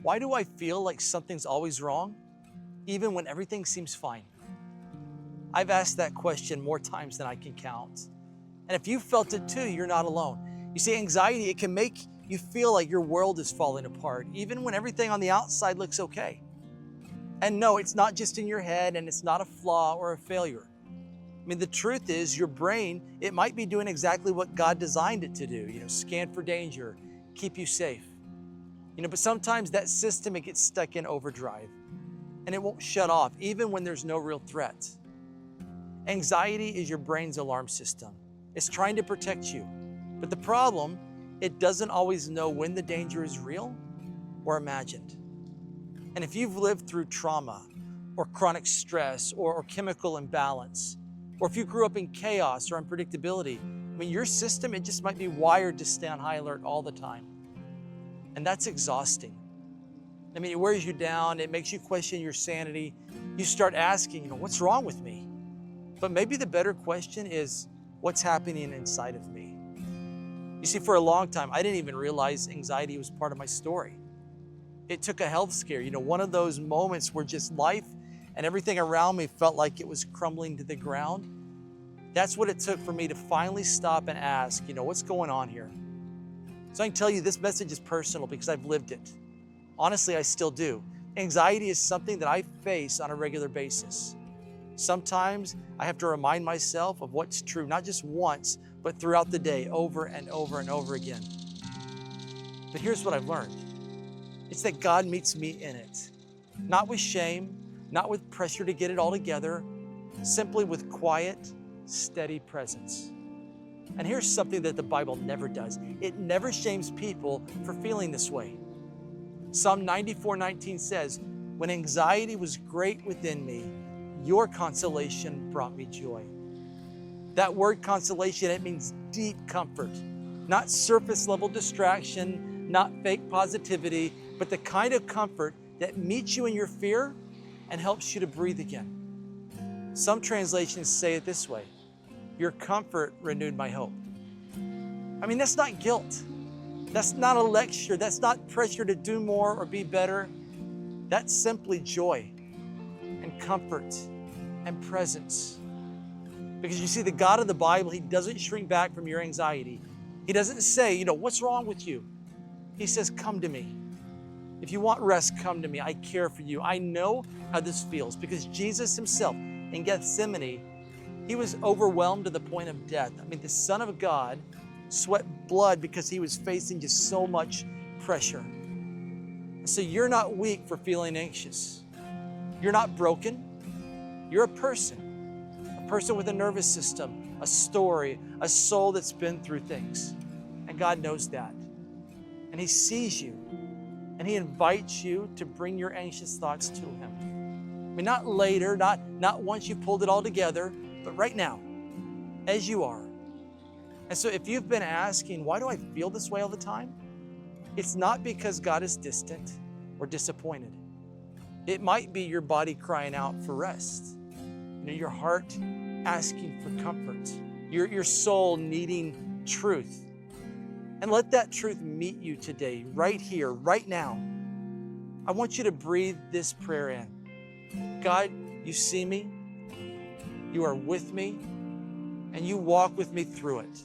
Why do I feel like something's always wrong, even when everything seems fine? I've asked that question more times than I can count. And if you felt it too, you're not alone. You see, anxiety, it can make you feel like your world is falling apart, even when everything on the outside looks okay. And no, it's not just in your head, and it's not a flaw or a failure. I mean, the truth is your brain, it might be doing exactly what God designed it to do, scan for danger, keep you safe. But sometimes that system, it gets stuck in overdrive and it won't shut off even when there's no real threat. Anxiety is your brain's alarm system. It's trying to protect you. But the problem, it doesn't always know when the danger is real or imagined. And if you've lived through trauma or chronic stress or chemical imbalance, or if you grew up in chaos or unpredictability, your system, it just might be wired to stay on high alert all the time. And that's exhausting. It wears you down. It makes you question your sanity. You start asking, what's wrong with me? But maybe the better question is, what's happening inside of me? You see, for a long time, I didn't even realize anxiety was part of my story. It took a health scare, one of those moments where just life and everything around me felt like it was crumbling to the ground. That's what it took for me to finally stop and ask, what's going on here? So I can tell you this message is personal because I've lived it. Honestly, I still do. Anxiety is something that I face on a regular basis. Sometimes I have to remind myself of what's true, not just once, but throughout the day, over and over and over again. But here's what I've learned. It's that God meets me in it. Not with shame, not with pressure to get it all together, simply with quiet, steady presence. And here's something that the Bible never does. It never shames people for feeling this way. Psalm 94:19 says, "When anxiety was great within me, your consolation brought me joy." That word consolation, it means deep comfort, not surface level distraction, not fake positivity, but the kind of comfort that meets you in your fear and helps you to breathe again. Some translations say it this way: your comfort renewed my hope. That's not guilt. That's not a lecture. That's not pressure to do more or be better. That's simply joy and comfort and presence. Because you see, the God of the Bible, He doesn't shrink back from your anxiety. He doesn't say, what's wrong with you? He says, come to me. If you want rest, come to me. I care for you. I know how this feels, because Jesus Himself in Gethsemane, He was overwhelmed to the point of death. The Son of God sweat blood because He was facing just so much pressure. So you're not weak for feeling anxious. You're not broken. You're a person with a nervous system, a story, a soul that's been through things. And God knows that. And He sees you, and He invites you to bring your anxious thoughts to Him. Not later, not once you've pulled it all together, but right now, as you are. And so if you've been asking, why do I feel this way all the time? It's not because God is distant or disappointed. It might be your body crying out for rest. Your heart asking for comfort. Your soul needing truth. And let that truth meet you today, right here, right now. I want you to breathe this prayer in. God, you see me. You are with me. And you walk with me through it.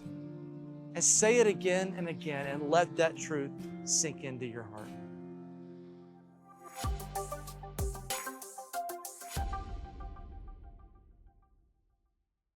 And say it again and again, and let that truth sink into your heart.